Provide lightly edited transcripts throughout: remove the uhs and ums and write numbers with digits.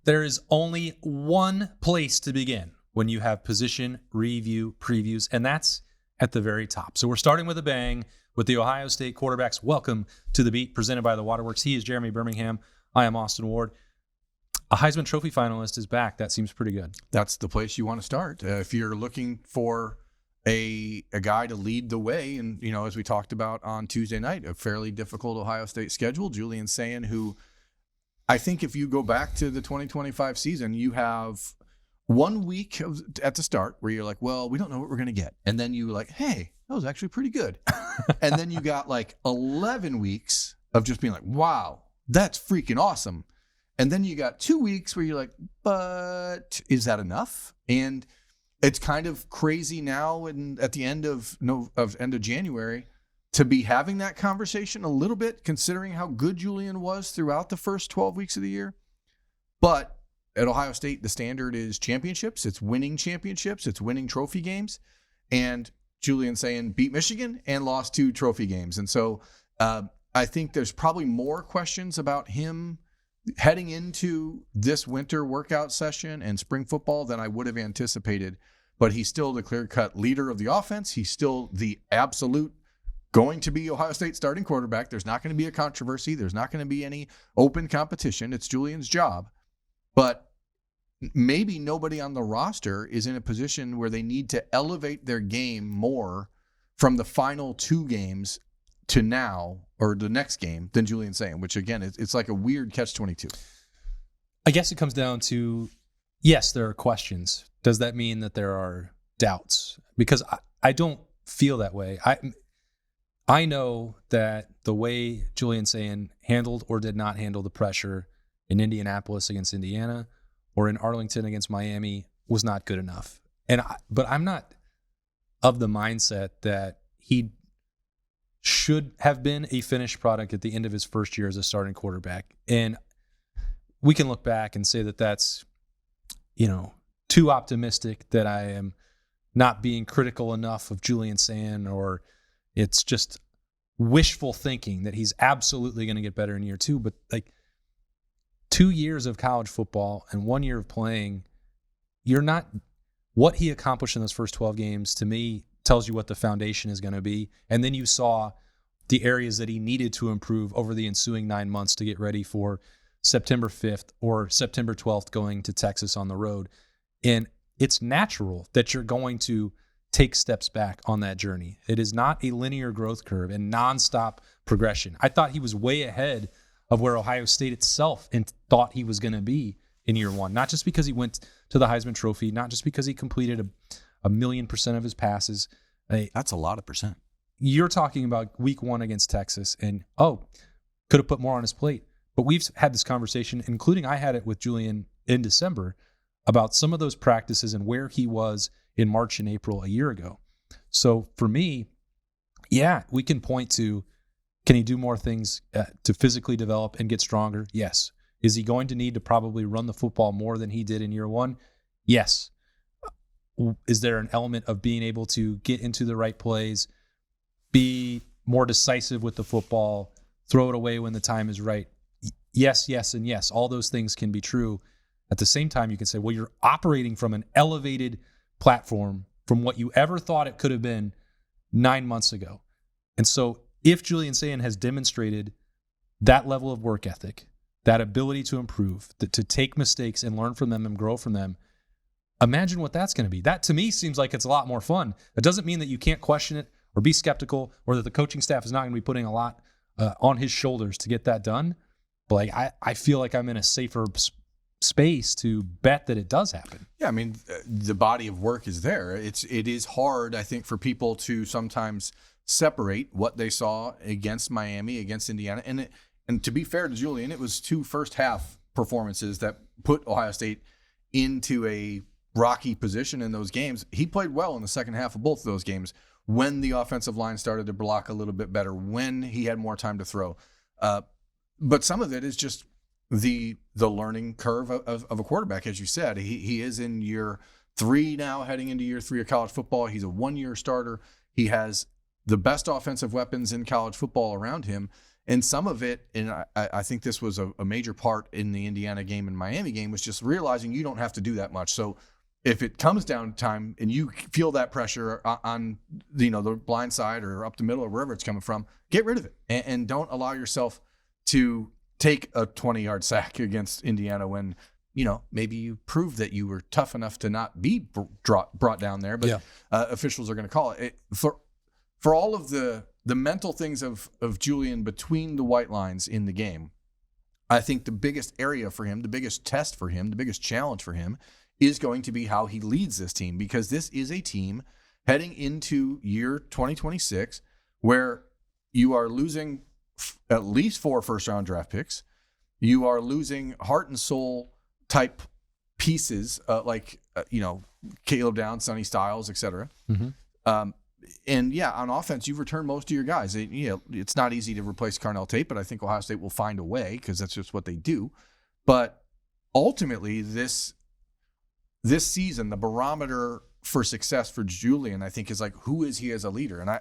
There is only one place to begin when you have position review previews, and that's at the very top. So we're starting with a bang with the Ohio State quarterbacks. Welcome to The Beat, presented by The Waterworks. He is Jeremy Birmingham. I am Austin Ward. A Heisman Trophy finalist is back. That seems pretty good. That's the place you want to start. If you're looking for a guy to lead the way, and, you know, as we talked about on Tuesday night, a fairly difficult Ohio State schedule, Julian Sayin, who I think if you go back to the 2025 season, you have 1 week at the start where you're like, well, we don't know what we're going to get. And then you like, hey, that was actually pretty good. And then you got like 11 weeks of just being like, wow, that's freaking awesome. And then you got 2 weeks where you're like, but is that enough? And it's kind of crazy now and at the end of January to be having that conversation a little bit, considering how good Julian was throughout the first 12 weeks of the year. But at Ohio State, the standard is championships. It's winning championships. It's winning trophy games. And Julian Sayin beat Michigan and lost 2 trophy games. And so I think there's probably more questions about him heading into this winter workout session and spring football than I would have anticipated. But he's still the clear-cut leader of the offense. He's still the absolute going to be Ohio State starting quarterback. There's not going to be a controversy. There's not going to be any open competition. It's Julian's job. But maybe nobody on the roster is in a position where they need to elevate their game more from the final 2 games to now or the next game than Julian Sayin, which, again, it's like a weird catch-22. I guess it comes down to, yes, there are questions. Does that mean that there are doubts? Because I don't feel that way. I know that the way Julian Sayin handled or did not handle the pressure in Indianapolis against Indiana or in Arlington against Miami was not good enough. But I'm not of the mindset that he should have been a finished product at the end of his first year as a starting quarterback. And we can look back and say that that's, too optimistic, that I am not being critical enough of Julian Sayin, or it's just wishful thinking that he's absolutely going to get better in year 2. But like 2 years of college football and 1 year of playing, what he accomplished in those first 12 games, to me, tells you what the foundation is going to be. And then you saw the areas that he needed to improve over the ensuing 9 months to get ready for September 5th or September 12th going to Texas on the road. And it's natural that you're going to take steps back on that journey. It is not a linear growth curve and nonstop progression. I thought he was way ahead of where Ohio State itself thought he was going to be in year 1, not just because he went to the Heisman Trophy, not just because he completed a 1,000,000% of his passes. That's a lot of percent. You're talking about week 1 against Texas and, could have put more on his plate. But we've had this conversation, including I had it with Julian in December, about some of those practices and where he was in March and April a year ago. So for me, yeah, we can point to, can he do more things to physically develop and get stronger? Yes. Is he going to need to probably run the football more than he did in year 1? Yes. Is there an element of being able to get into the right plays, be more decisive with the football, throw it away when the time is right? Yes, yes, and yes. All those things can be true. At the same time, you can say, well, you're operating from an elevated platform from what you ever thought it could have been 9 months ago. And so if Julian Sayin has demonstrated that level of work ethic, that ability to improve, to take mistakes and learn from them and grow from them, imagine what that's going to be. That, to me, seems like it's a lot more fun. It doesn't mean that you can't question it or be skeptical or that the coaching staff is not going to be putting a lot on his shoulders to get that done. But I feel like I'm in a safer space to bet that it does happen. Yeah, I mean, the body of work is there. It is hard, I think, for people to sometimes separate what they saw against Miami, against Indiana. And to be fair to Julian, it was 2 first-half performances that put Ohio State into a rocky position in those games. He played well in the second half of both of those games when the offensive line started to block a little bit better, when he had more time to throw. But some of it is just the learning curve of a quarterback, as you said. He is in year 3 now, heading into year 3 of college football. He's a 1-year starter. He has the best offensive weapons in college football around him. And some of it, and I think this was a major part in the Indiana game and Miami game, was just realizing you don't have to do that much. So if it comes down to time and you feel that pressure on the blind side or up the middle or wherever it's coming from, get rid of it and don't allow yourself to take a 20-yard sack against Indiana when maybe you proved that you were tough enough to not be brought down there. But officials are going to call it. For all of the mental things of Julian between the white lines in the game, I think the biggest area for him, the biggest test for him, the biggest challenge for him is going to be how he leads this team, because this is a team heading into year 2026 where you are losing at least 4 first-round draft picks. You are losing heart and soul type pieces like Caleb Downs, Sonny Styles, etc. Mm-hmm. And on offense, you've returned most of your guys. It's not easy to replace Carnell Tate, but I think Ohio State will find a way because that's just what they do. But ultimately, this season, the barometer for success for Julian, I think, is like, who is he as a leader? And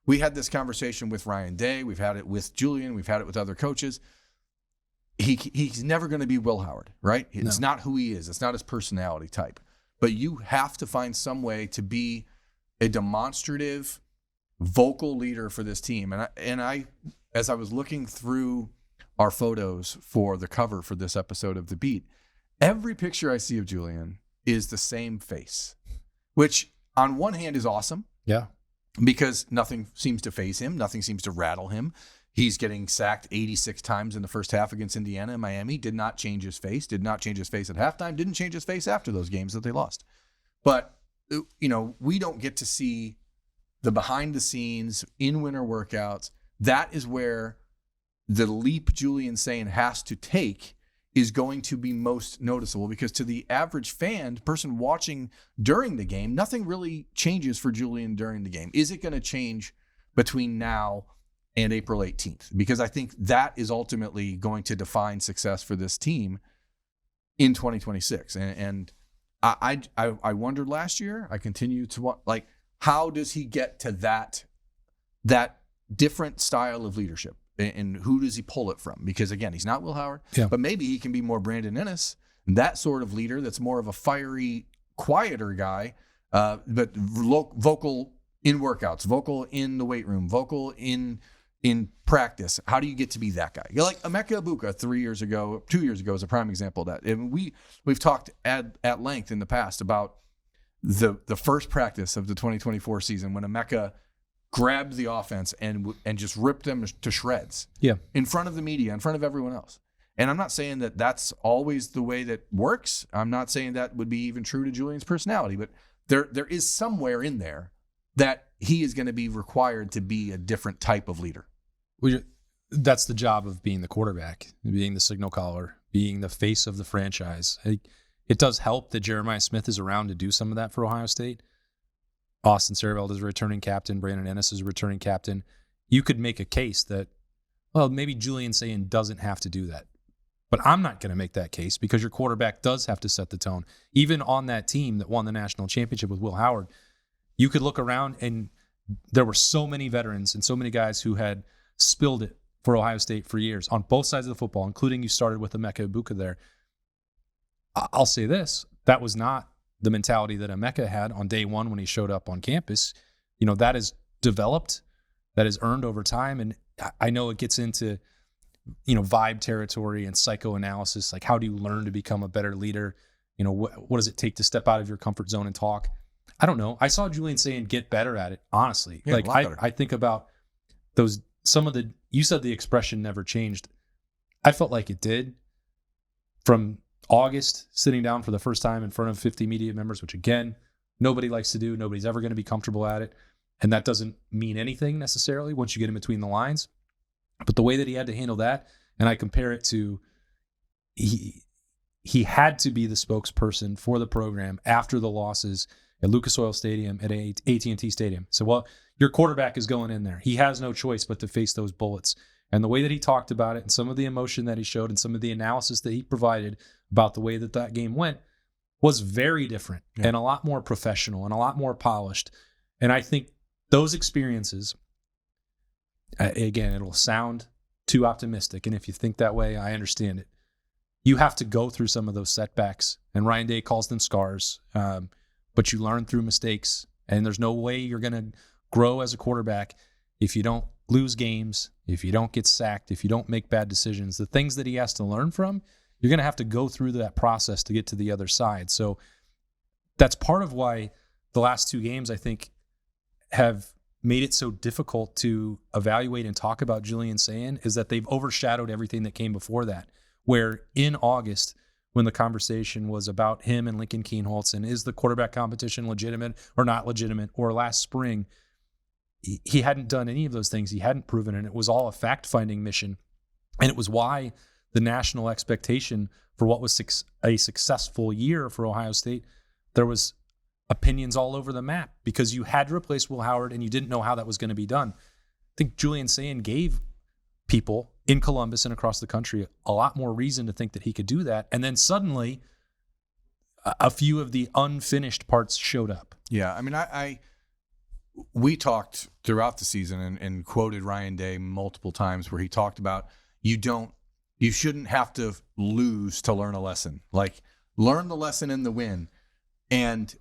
we had this conversation with Ryan Day. We've had it with Julian. We've had it with other coaches. He's never going to be Will Howard, right? It's not who he is. It's not his personality type. But you have to find some way to be a demonstrative, vocal leader for this team. And I, as I was looking through our photos for the cover for this episode of The Beat, every picture I see of Julian is the same face, which on one hand is awesome. Yeah. Because nothing seems to faze him. Nothing seems to rattle him. He's getting sacked 86 times in the first half against Indiana and Miami. Did not change his face. Did not change his face at halftime. Didn't change his face after those games that they lost. But, we don't get to see the behind the scenes in winter workouts. That is where the leap Julian Sayin has to take is going to be most noticeable, because to the average fan, person watching during the game, nothing really changes for Julian during the game. Is it going to change between now and April 18th? Because I think that is ultimately going to define success for this team in 2026. And I wondered last year, I continue to want, like, how does he get to that different style of leadership? And who does he pull it from? Because, again, he's not Will Howard, but maybe he can be more Brandon Ennis, that sort of leader that's more of a fiery, quieter guy, but vocal in workouts, vocal in the weight room, vocal in practice. How do you get to be that guy? You're like Emeka Egbuka 2 years ago is a prime example of that. And we've talked at length in the past about the first practice of the 2024 season when Emeka grabbed the offense and just ripped them to shreds. Yeah, in front of the media, in front of everyone else. And I'm not saying that that's always the way that works. I'm not saying that would be even true to Julian's personality, but there is somewhere in there that he is going to be required to be a different type of leader. That's the job of being the quarterback, being the signal caller, being the face of the franchise. It does help that Jeremiah Smith is around to do some of that for Ohio State. Austin Sierreveld is a returning captain. Brandon Ennis is a returning captain. You could make a case that, well, maybe Julian Sayin doesn't have to do that. But I'm not going to make that case, because your quarterback does have to set the tone. Even on that team that won the national championship with Will Howard, you could look around and there were so many veterans and so many guys who had spilled it for Ohio State for years on both sides of the football, including you started with Emeka Egbuka there. I'll say this, that was not the mentality that Emeka had on day one when he showed up on campus. That is developed, that is earned over time. And I know it gets into, vibe territory and psychoanalysis. Like, how do you learn to become a better leader? What does it take to step out of your comfort zone and talk? I don't know. I saw Julian Sayin get better at it, honestly. Yeah, I think about you said the expression never changed. I felt like it did. From August, sitting down for the first time in front of 50 media members, which, again, nobody likes to do. Nobody's ever going to be comfortable at it. And that doesn't mean anything necessarily once you get in between the lines. But the way that he had to handle that, and I compare it to he had to be the spokesperson for the program after the losses at Lucas Oil Stadium, at AT&T Stadium. So, well, your quarterback is going in there. He has no choice but to face those bullets. And the way that he talked about it, and some of the emotion that he showed, and some of the analysis that he provided about the way that game went, was very different and a lot more professional and a lot more polished. And I think those experiences, again, it'll sound too optimistic. And if you think that way, I understand it. You have to go through some of those setbacks, and Ryan Day calls them scars. But you learn through mistakes, and there's no way you're going to grow as a quarterback if you don't lose games, if you don't get sacked, if you don't make bad decisions. The things that he has to learn from, you're going to have to go through that process to get to the other side. So that's part of why the last 2 games, I think, have made it so difficult to evaluate and talk about Julian Sayin, is that they've overshadowed everything that came before that. Where in August, when the conversation was about him and Lincoln Kienholz and is the quarterback competition legitimate or not legitimate, or last spring, he hadn't done any of those things. He hadn't proven it. It was all a fact-finding mission. And it was why the national expectation for what was a successful year for Ohio State, there was opinions all over the map, because you had to replace Will Howard and you didn't know how that was going to be done. I think Julian Sayin gave people in Columbus and across the country a lot more reason to think that he could do that. And then suddenly a few of the unfinished parts showed up. Yeah. I mean, we talked throughout the season and quoted Ryan Day multiple times where he talked about you shouldn't have to lose to learn a lesson. Like, learn the lesson in the win. And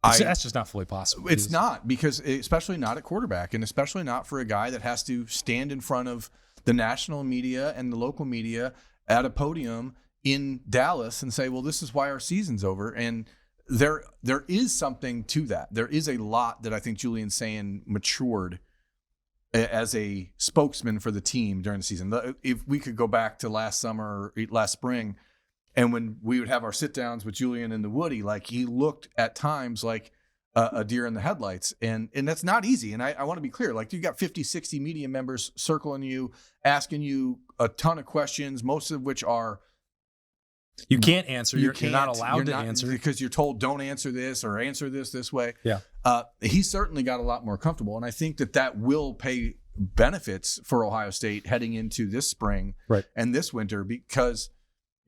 that's just not fully possible. It's not, because especially not at quarterback, and especially not for a guy that has to stand in front of the national media and the local media at a podium in Dallas and say, well, this is why our season's over. And there is something to that. There is a lot that I think Julian Sayin matured as a spokesman for the team during the season. If we could go back to last summer or last spring, and when we would have our sit downs with Julian and the Woody, like, he looked at times like a deer in the headlights. And that's not easy. And I want to be clear, like, you got 50, 60 media members circling you, asking you a ton of questions, most of which are you can't answer. You're not allowed to answer, because you're told don't answer this or answer this way. Yeah. He certainly got a lot more comfortable. And I think that will pay benefits for Ohio State heading into this spring and this winter, because,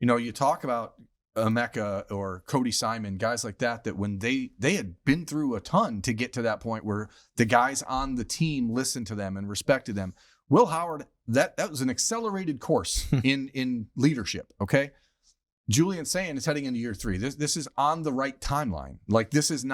you talk about Emeka or Cody Simon, guys like that when they had been through a ton to get to that point where the guys on the team listened to them and respected them. Will Howard, that was an accelerated course in leadership. Okay. Julian Sayin is heading into year 3. This is on the right timeline. Like, this isn't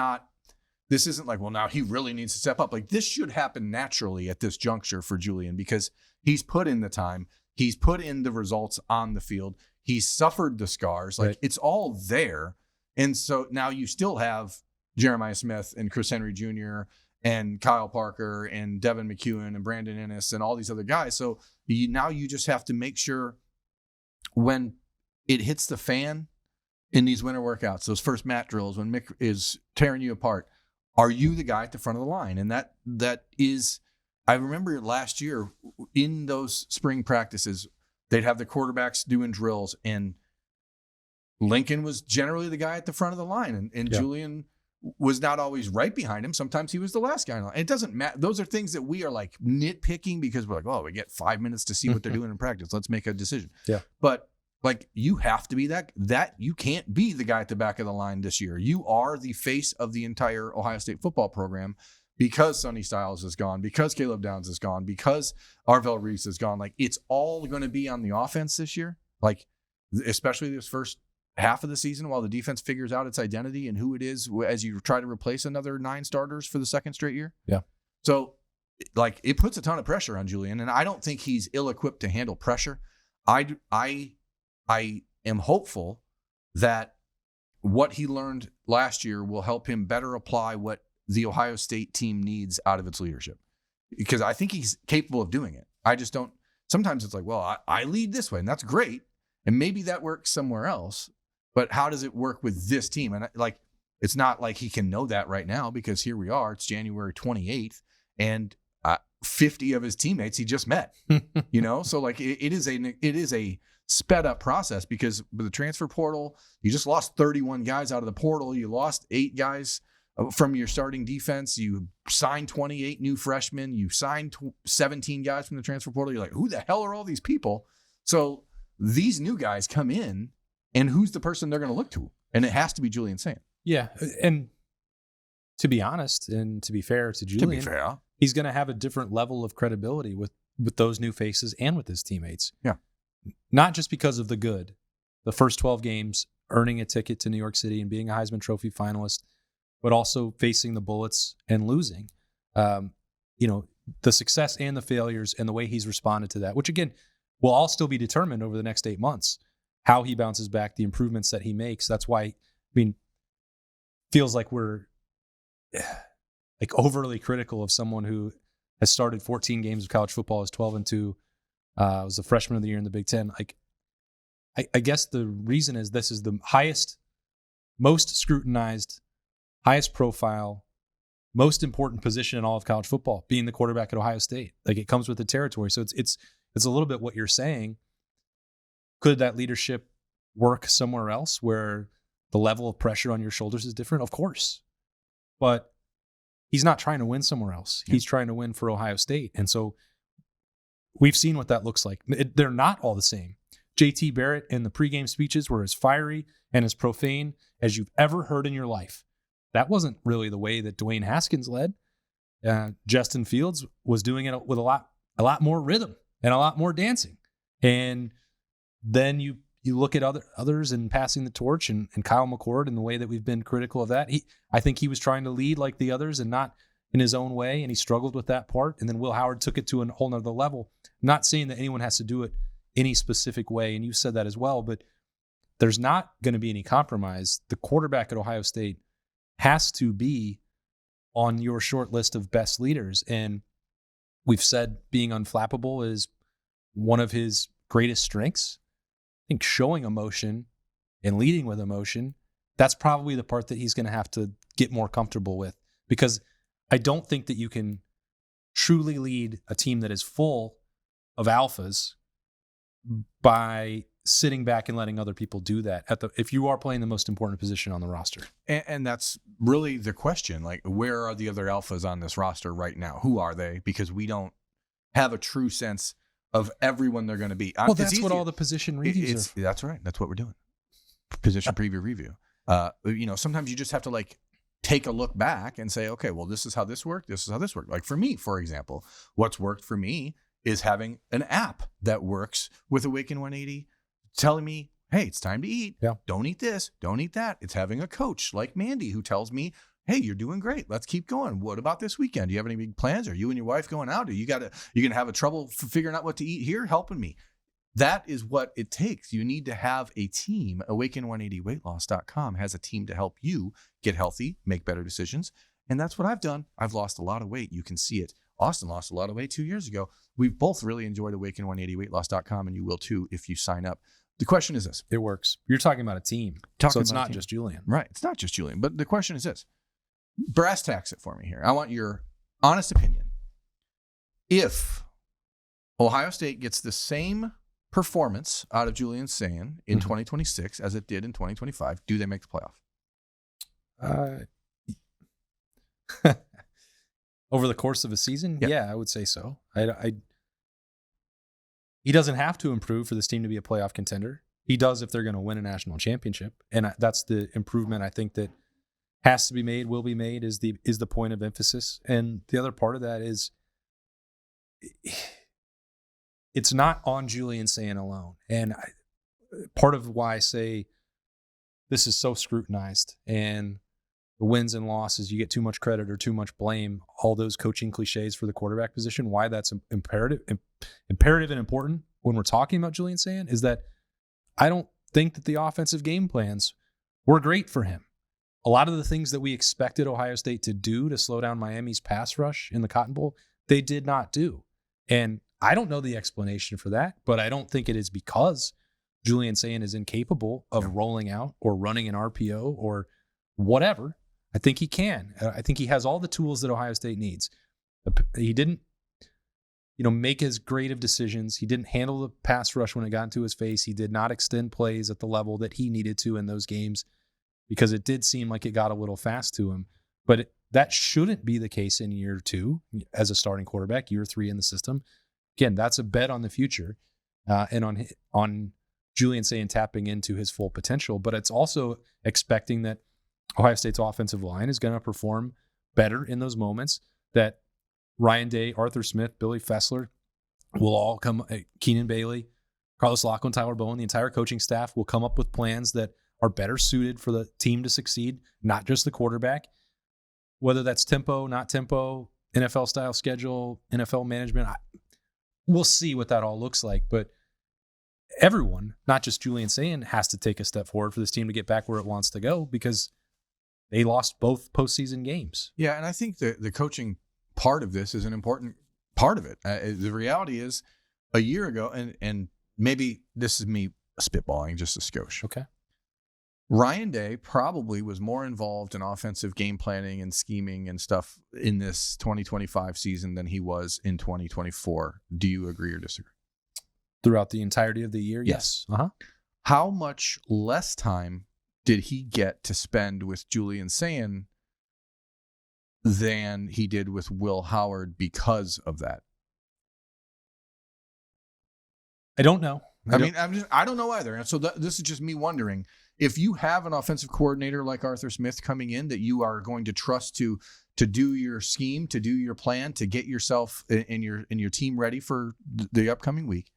like, well, now he really needs to step up. Like, this should happen naturally at this juncture for Julian, because he's put in the time, he's put in the results on the field. He's suffered the scars. Like, it's all there. And so now you still have Jeremiah Smith and Chris Henry Jr. and Kyle Parker and Devin McEwen and Brandon Ennis and all these other guys. So now you just have to make sure when it hits the fan in these winter workouts, those first mat drills, when Mick is tearing you apart, are you the guy at the front of the line? And that is, I remember last year in those spring practices, they'd have the quarterbacks doing drills, and Lincoln was generally the guy at the front of the line, and Julian was not always right behind him. Sometimes he was the last guy in the line. It doesn't matter. Those are things that we are like nitpicking because we're like, oh, we get 5 minutes to see what they're doing in practice. Let's make a decision. Yeah. But like, you have to be that you can't be the guy at the back of the line this year. You are the face of the entire Ohio State football program, because Sonny Styles is gone, because Caleb Downs is gone, because Arvell Reese is gone. Like, it's all going to be on the offense this year. Like, especially this first half of the season, while the defense figures out its identity and who it is as you try to replace another 9 starters for the second straight year. Yeah. So, like, it puts a ton of pressure on Julian, and I don't think he's ill-equipped to handle pressure. I am hopeful that what he learned last year will help him better apply what the Ohio State team needs out of its leadership, because I think he's capable of doing it. I just don't. Sometimes it's like, well, I lead this way, and that's great, and maybe that works somewhere else, but how does it work with this team? And like, it's not like he can know that right now, because here we are, it's January 28th, and 50 of his teammates he just met. So like, it is a sped up process, because with the transfer portal, you just lost 31 guys out of the portal. You lost 8 guys from your starting defense. You signed 28 new freshmen. You signed 17 guys from the transfer portal. You're like, who the hell are all these people? So these new guys come in, and who's the person they're going to look to? And it has to be Julian Sayin. Yeah. And to be honest, and to be fair to Julian, he's going to have a different level of credibility with with those new faces and with his teammates. Yeah. Not just because of the good, the first 12 games, earning a ticket to New York City and being a Heisman Trophy finalist, but also facing the bullets and losing. The success and the failures and the way he's responded to that, which again, will all still be determined over the next 8 months, how he bounces back, the improvements that he makes. That's why, feels like we're overly critical of someone who has started 14 games of college football as 12-2, was the freshman of the year in the Big Ten. I guess the reason is this is the highest, most scrutinized, highest profile, most important position in all of college football, being the quarterback at Ohio State. It comes with the territory. So it's a little bit what you're saying. Could that leadership work somewhere else where the level of pressure on your shoulders is different? Of course. But he's not trying to win somewhere else. He's trying to win for Ohio State. And so we've seen what that looks like. They're not all the same. JT Barrett in the pregame speeches were as fiery and as profane as you've ever heard in your life. That wasn't really the way that Dwayne Haskins led. Justin Fields was doing it with a lot more rhythm and a lot more dancing. And then you look at others and passing the torch and Kyle McCord and the way that we've been critical of that. I think he was trying to lead like the others and not in his own way, and he struggled with that part. And then Will Howard took it to a whole nother level. I'm not saying that anyone has to do it any specific way, and you said that as well, but there's not going to be any compromise. The quarterback at Ohio State has to be on your short list of best leaders. And we've said being unflappable is one of his greatest strengths. I think showing emotion and leading with emotion, that's probably the part that he's going to have to get more comfortable with, because I don't think that you can truly lead a team that is full of alphas by sitting back and letting other people do that if you are playing the most important position on the roster. And that's really the question. Where are the other alphas on this roster right now? Who are they? Because we don't have a true sense of everyone they're going to be. Well, that's what all the position reviews are. That's right. That's what we're doing. Position preview review. Sometimes you just have to take a look back and say, okay, well, this is how this worked. This is how this worked. For me, for example, what's worked for me is having an app that works with Awaken 180 telling me, hey, it's time to eat. Yeah. Don't eat this. Don't eat that. It's having a coach like Mandy who tells me, hey, you're doing great. Let's keep going. What about this weekend? Do you have any big plans? Are you and your wife going out? You're going to have a trouble figuring out what to eat here? Helping me. That is what it takes. You need to have a team. Awaken180weightloss.com has a team to help you get healthy, make better decisions. And that's what I've done. I've lost a lot of weight. You can see it. Austin lost a lot of weight 2 years ago. We've both really enjoyed Awaken180weightloss.com, and you will too if you sign up. The question is this. It works. You're talking about a team. So it's not just Julian. Right. It's not just Julian. But the question is this. Brass tacks it for me here. I want your honest opinion. If Ohio State gets the same performance out of Julian Sayin in 2026 as it did in 2025, do they make the playoff? Over the course of a season? Yeah, I would say so. He doesn't have to improve for this team to be a playoff contender. He does if they're going to win a national championship. And that's the improvement I think that has to be made, will be made, is the point of emphasis. And the other part of that is it's not on Julian Sayin alone. And part of why I say this is so scrutinized, and the wins and losses, you get too much credit or too much blame, all those coaching cliches for the quarterback position, why that's imperative and important when we're talking about Julian Sayin is that I don't think that the offensive game plans were great for him. A lot of the things that we expected Ohio State to do to slow down Miami's pass rush in the Cotton Bowl, they did not do. And I don't know the explanation for that, but I don't think it is because Julian Sayin is incapable of rolling out or running an RPO or whatever. I think he can. I think he has all the tools that Ohio State needs. He didn't, make as great of decisions. He didn't handle the pass rush when it got into his face. He did not extend plays at the level that he needed to in those games because it did seem like it got a little fast to him. But that shouldn't be the case in year 2 as a starting quarterback, year 3 in the system. Again, that's a bet on the future and on Julian Sayin tapping into his full potential. But it's also expecting that Ohio State's offensive line is going to perform better in those moments, that Ryan Day, Arthur Smith, Billy Fessler, We'll all come, Keenan Bailey, Carlos Lockwood, Tyler Bowen, the entire coaching staff will come up with plans that are better suited for the team to succeed, not just the quarterback. Whether that's tempo, not tempo, NFL style schedule, NFL management, we'll see what that all looks like. But everyone, not just Julian Sayin, has to take a step forward for this team to get back where it wants to go, because they lost both postseason games. Yeah, and I think the coaching part of this is an important part of it. The reality is, a year ago, and maybe this is me spitballing just a skosh. Okay. Ryan Day probably was more involved in offensive game planning and scheming and stuff in this 2025 season than he was in 2024. Do you agree or disagree? Throughout the entirety of the year? Yes. Uh-huh. How much less time did he get to spend with Julian Sayin than he did with Will Howard because of that? I don't know. I don't know either. And so this is just me wondering, if you have an offensive coordinator like Arthur Smith coming in that you are going to trust to do your scheme, to do your plan, to get yourself and your team ready for the upcoming week.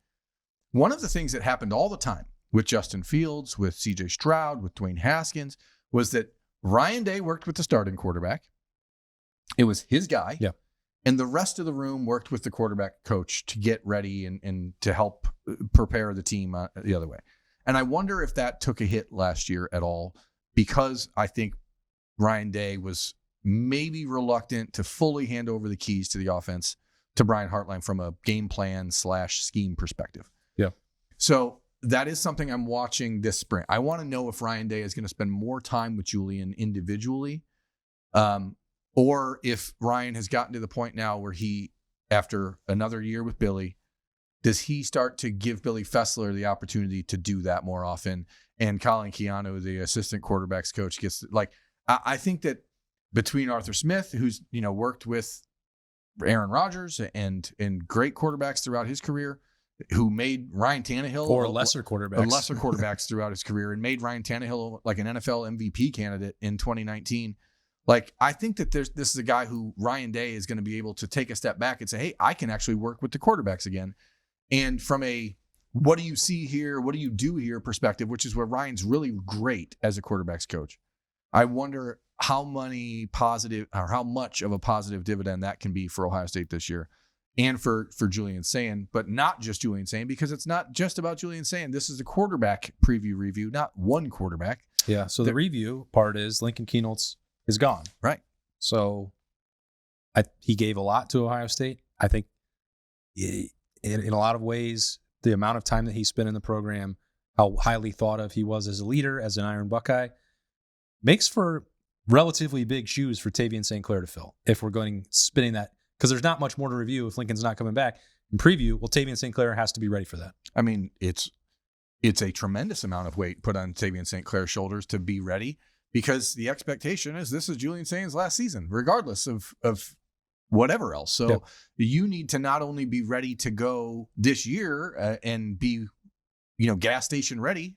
One of the things that happened all the time with Justin Fields, with CJ Stroud, with Dwayne Haskins, was that Ryan Day worked with the starting quarterback. It was his guy. Yeah. And the rest of the room worked with the quarterback coach to get ready and to help prepare the team the other way. And I wonder if that took a hit last year at all, because I think Ryan Day was maybe reluctant to fully hand over the keys to the offense to Brian Hartline from a game plan / scheme perspective. Yeah. So that is something I'm watching this spring. I want to know if Ryan Day is going to spend more time with Julian individually, or if Ryan has gotten to the point now where he, after another year with Billy, does he start to give Billy Fessler the opportunity to do that more often? And Colin Keanu, the assistant quarterbacks coach, gets I think that between Arthur Smith, who's worked with Aaron Rodgers and great quarterbacks throughout his career, who made Ryan Tannehill or lesser quarterbacks throughout his career, and made Ryan Tannehill like an NFL MVP candidate in 2019. I think that this is a guy who Ryan Day is going to be able to take a step back and say, hey, I can actually work with the quarterbacks again. And from a what do you see here, what do you do here perspective, which is where Ryan's really great as a quarterbacks coach, I wonder how much of a positive dividend that can be for Ohio State this year and for Julian Sayin, but not just Julian Sayin, because it's not just about Julian Sayin. This is a quarterback preview review, not one quarterback. Yeah, so the review part is Lincoln Kienholz is gone. Right. So he gave a lot to Ohio State. I think in a lot of ways, the amount of time that he spent in the program, how highly thought of he was as a leader, as an Iron Buckeye, makes for relatively big shoes for Tavian St. Clair to fill if we're spinning that, because there's not much more to review if Lincoln's not coming back. In preview, well, Tavian St. Clair has to be ready for that. I mean, it's a tremendous amount of weight put on Tavian St. Clair's shoulders to be ready, because the expectation is this is Julian Sayin's last season, regardless of whatever else. So you need to not only be ready to go this year and be, gas station ready.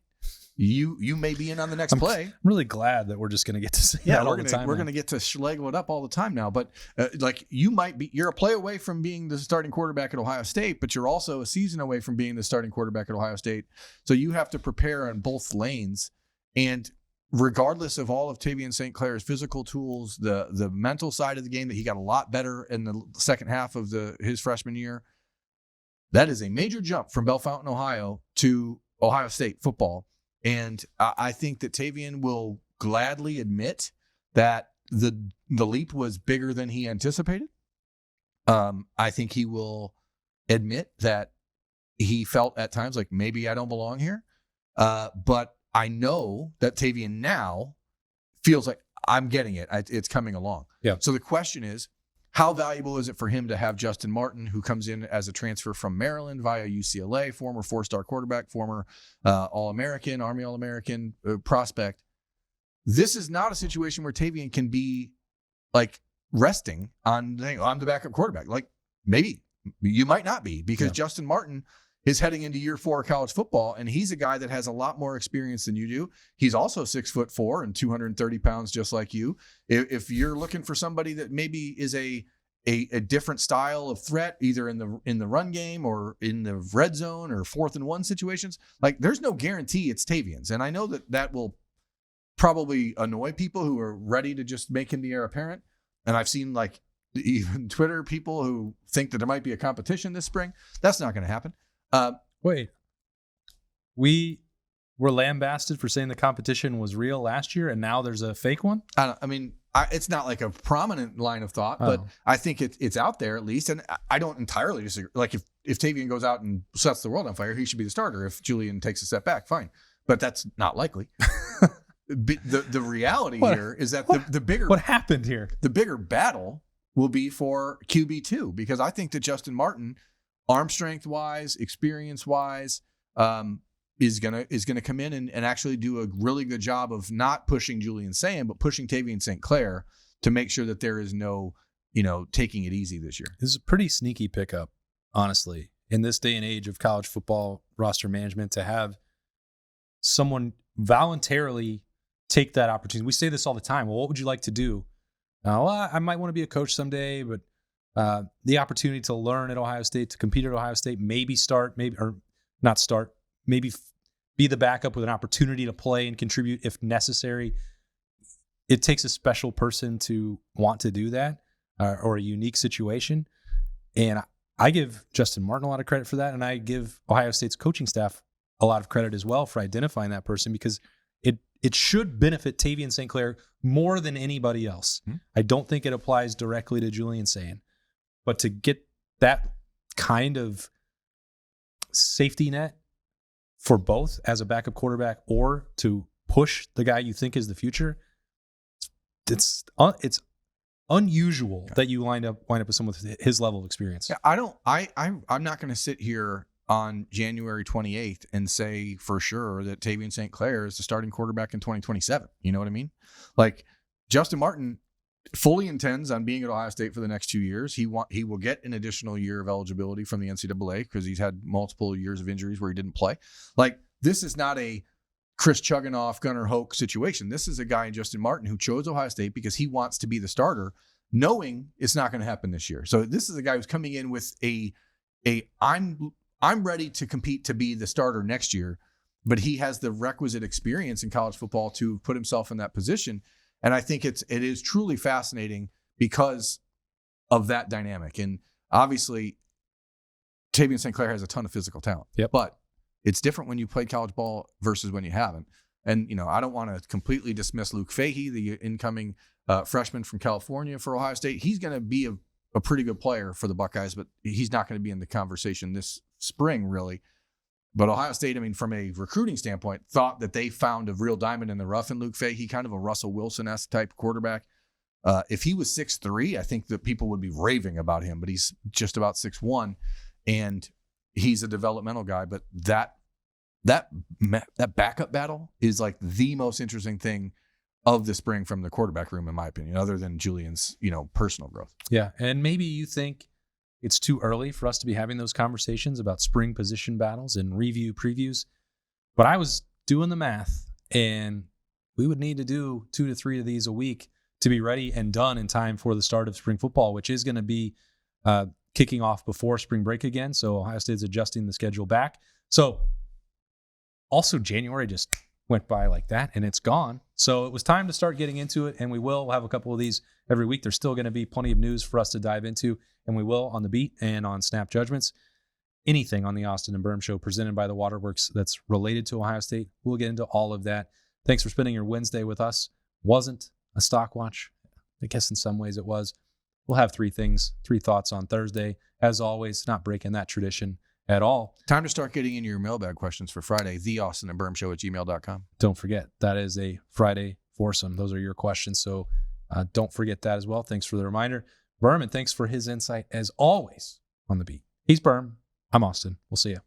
You may be in on the next play. I'm really glad that we're just going to get to say that all the time. We're going to get to schlegel it up all the time now. But you're a play away from being the starting quarterback at Ohio State, but you're also a season away from being the starting quarterback at Ohio State. So you have to prepare on both lanes. And regardless of all of Tavian St. Clair's physical tools, the mental side of the game that he got a lot better in the second half of his freshman year, that is a major jump from Bellefontaine, Ohio to Ohio State football. And I think that Tavian will gladly admit that the leap was bigger than he anticipated. I think he will admit that he felt at times like maybe I don't belong here. But I know that Tavian now feels like I'm getting it. It's coming along. Yeah. So the question is, how valuable is it for him to have Justin Martin, who comes in as a transfer from Maryland via UCLA, former 4-star quarterback, former All-American, Army All-American prospect? This is not a situation where Tavian can be resting on, I'm the backup quarterback. Maybe you might not be, because Justin Martin is heading into year 4 of college football, and he's a guy that has a lot more experience than you do. He's also 6'4" and 230 pounds, just like you. If you're looking for somebody that maybe is a a different style of threat, either in the run game or in the red zone or 4th and 1 situations. Like, there's no guarantee it's Tavian's. And I know that will probably annoy people who are ready to just make him the heir apparent. And I've seen like even Twitter people who think that there might be a competition this spring. That's not going to happen. Wait, we were lambasted for saying the competition was real last year, and now there's a fake one? It's not like a prominent line of thought, but I think it's out there at least. And I don't entirely disagree. Like, if Tavian goes out and sets the world on fire, he should be the starter. If Julian takes a step back, fine. But that's not likely. The reality here is that the bigger... What happened here? The bigger battle will be for QB2, because I think that Justin Martin, arm strength-wise, experience-wise, is gonna come in and actually do a really good job of not pushing Julian Sayin, but pushing Tavian St. Clair to make sure that there is no, taking it easy this year. This is a pretty sneaky pickup, honestly, in this day and age of college football roster management, to have someone voluntarily take that opportunity. We say this all the time. Well, what would you like to do? I might want to be a coach someday, but the opportunity to learn at Ohio State, to compete at Ohio State, maybe be the backup with an opportunity to play and contribute if necessary. It takes a special person to want to do that, or a unique situation. And I give Justin Martin a lot of credit for that, and I give Ohio State's coaching staff a lot of credit as well for identifying that person, because it should benefit Tavian St. Clair more than anybody else. Mm-hmm. I don't think it applies directly to Julian Sayin, but to get that kind of safety net for both as a backup quarterback, or to push the guy you think is the future, it's unusual that you wind up with someone with his level of experience. Yeah, I'm not going to sit here on January 28th and say for sure that Tavian St. Clair is the starting quarterback in 2027. You know what I mean? Like, Justin Martin fully intends on being at Ohio State for the next 2 years. He will get an additional year of eligibility from the NCAA because he's had multiple years of injuries where he didn't play. Like, this is not a Chris Chugginoff, Gunnar Hoke situation. This is a guy in Justin Martin who chose Ohio State because he wants to be the starter, knowing it's not going to happen this year. So this is a guy who's coming in with I'm ready to compete to be the starter next year, but he has the requisite experience in college football to put himself in that position. And I think it is truly fascinating because of that dynamic. And obviously, Tavian St. Clair has a ton of physical talent. Yep. But it's different when you played college ball versus when you haven't. And, I don't want to completely dismiss Luke Fahey, the incoming freshman from California for Ohio State. He's going to be a pretty good player for the Buckeyes, but he's not going to be in the conversation this spring, really. But Ohio State, from a recruiting standpoint, thought that they found a real diamond in the rough in Luke Fahey, kind of a Russell Wilson-esque type quarterback. If he was 6'3", I think that people would be raving about him, but he's just about 6'1", and he's a developmental guy. But that backup battle is like the most interesting thing of the spring from the quarterback room, in my opinion, other than Julian's, personal growth. Yeah, and maybe you think it's too early for us to be having those conversations about spring position battles and review previews. But I was doing the math, and we would need to do 2 to 3 of these a week to be ready and done in time for the start of spring football, which is going to be kicking off before spring break again. So Ohio State's adjusting the schedule back. So also January just went by like that, and it's gone. So it was time to start getting into it, and we will have a couple of these every week. There's still going to be plenty of news for us to dive into, and we will on the beat and on Snap Judgments. Anything on the Austin and Birm Show presented by the Waterworks that's related to Ohio State, we'll get into all of that. Thanks for spending your Wednesday with us. Wasn't a stock watch. I guess in some ways it was. We'll have 3 thoughts on Thursday. As always, not breaking that tradition at all. Time to start getting in your mailbag questions for Friday, theaustinandbermshow@gmail.com. Don't forget, that is a Friday foursome. Those are your questions, so don't forget that as well. Thanks for the reminder. Berman, thanks for his insight, as always, on the beat. He's Berm. I'm Austin. We'll see you.